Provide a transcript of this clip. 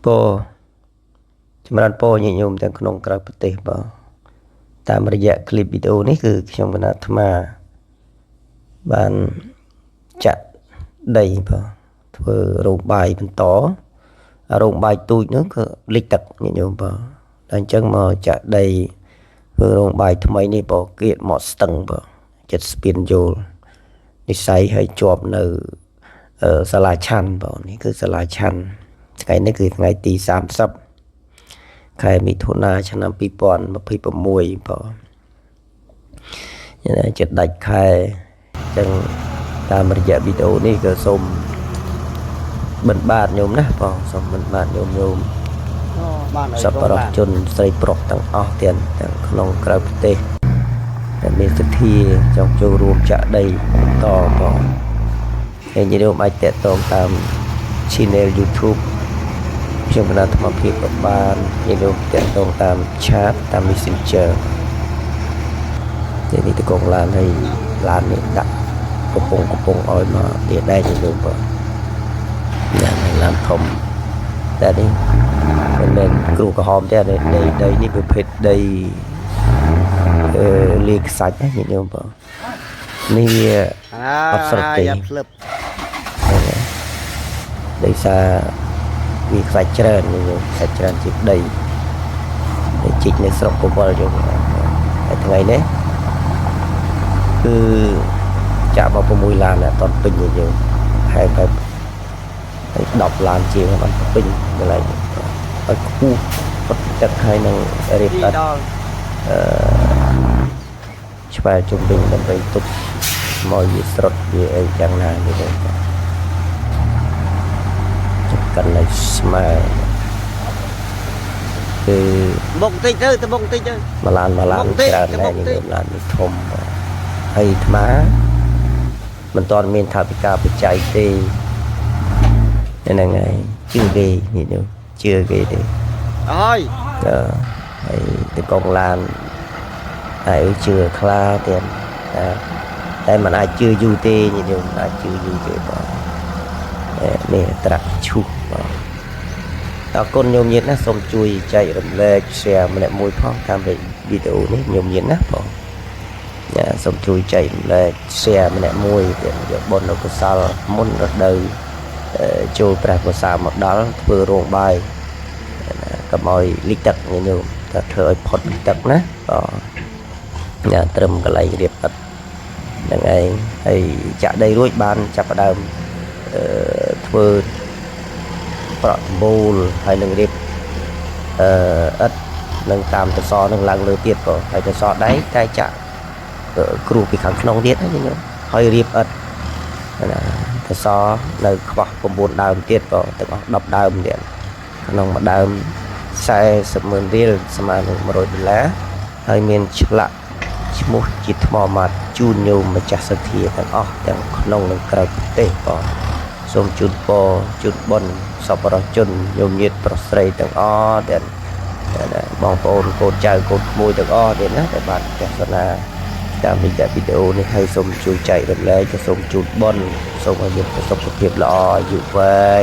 po Chimran po nhị nhômទាំងក្នុងក្រៅប្រទេសបងតាមរយៈ clip video នេះគឺខ្ញុំបណ្ណាអាត្មាបានចាក់ដីបងធ្វើរោងបាយបន្តរោងបាយទូចនោះគឺលិចទឹកញញោមបងតែអញ្ចឹងមកចាក់ដីធ្វើរោងបាយថ្មីនេះបងគៀកមកស្ទឹងបងចិត្តស្ពានយល់និស័យឲ្យជាប់នៅសាលាឆាន់បងនេះគឺសាលាឆាន់ថ្ងៃនេះគឺថ្ងៃទី30 ខែមិថុនាឆ្នាំ2026បងចិត្តដាច់ខែចឹងតាមរយៈវីដេអូនេះក៏សូមបិណ្ឌបាតញោមណាបងសូមបិណ្ឌបាតញោមសប្បុរសជនស្រីប្រុសទាំងអស់ទាំងក្នុងក្រៅប្រទេសដែលមានសទ្ធាចង់ចូលរួមចាក់ដីបន្តបងហើយញោមអាចតាក់ទងតាម channel YouTube ខ្ញុំបណ្ដាអាត្មាភាពក៏បាននិយាយតាក់ទងតាម chat តាម Messenger នេះទៅកងឡានហើយឡាននេះដាក់កំពុងឲ្យមកទៀតដែរជឿបងយ៉ាងឡានធំតែនេះមិនមែនគ្រូក្រហមទេដីនេះប្រភេទដីលាយខ្សាច់ណាជឿបងនេះវាអត់ស្រទទេដោយសារវាខ្សាច់ច្រើនខ្សាច់ច្រើនជាដីជីកនៅស្រុកកវលយើងតែថ្ងៃនេះគឺចាក់មក6ឡានអត់ពេញទេយើងហើយ10ឡានជាងអត់ពេញកន្លែងឲ្យខ្ពស់ពុតទឹកហើយនឹងរៀបđặtឆ្វែជុំវិញដើម្បីទុកមកវាស្រត់វាអីយ៉ាងណានេះទៅកាន់តែស្មើគឺបុកតិចទៅទៅបុកតិចទៅមួយឡានច្រើនដែរនេះឡាននេះធំហើយអាត្មាមិនទាន់មានថាវិការបច្ច័យទេហ្នឹងហើយជឿគេនេះជឿគេទេហើយទៅកងឡានហើយជឿខ្លាទៀតតែមិនអាចជឿយូរទេនេះមិនអាចជឿយូរទេបងនេះត្រាក់ឈូសបងអរគុណញោមញាតិណាសូមជួយចែករំលែក share ម្នាក់មួយផងតាមវីដេអូនេះញោមញាតិណាបងសូមជួយចែករំលែក share ម្នាក់មួយទៀតយកបុណ្យអកុសលមុនរដូវចូលព្រះវស្សាមកដល់ធ្វើរោងបាយកុំឲ្យលិចទឹកញោមតែធ្វើឲ្យផុតពីទឹកណាបងត្រឹមកន្លែងរៀបឥតហ្នឹងឯងហើយចាក់ដីរួចបានចាប់ផ្ដើមធ្វើប្រក់មូលហើយនឹងរៀបឥតនឹងតាមតសនឹងឡើងលើទៀតបងហើយតសដៃតែចាក់គ្រូពីខាងក្នុងទៀតណាញោមហើយរៀបឥតណាតសនៅខ្វះ9ដើមទៀតបងទាំងអស់10ដើមទៀតក្នុងមួយដើម40,000 រៀលស្មើនឹង$100ហើយមានឆ្លាក់ឈ្មោះជាថ្មម៉ាត់ជូនញោមម្ចាស់សទ្ធាទាំងអស់ទាំងក្នុងនិងក្រៅប្រទេសបងសូមជូនពរជូនបុណ្យសប្បុរសជនញោមញាតិប្រុសស្រីទាំងអស់ទាំងបងប្អូនកូនចៅកូនក្មួយទាំងអស់ទៀតណាដែលបានទស្សនាតាមវីដេអូនេះហើយសូមជួយចែករំលែកសូមជូនបុណ្យសូមឲ្យមានសុខភាពល្អអាយុវែង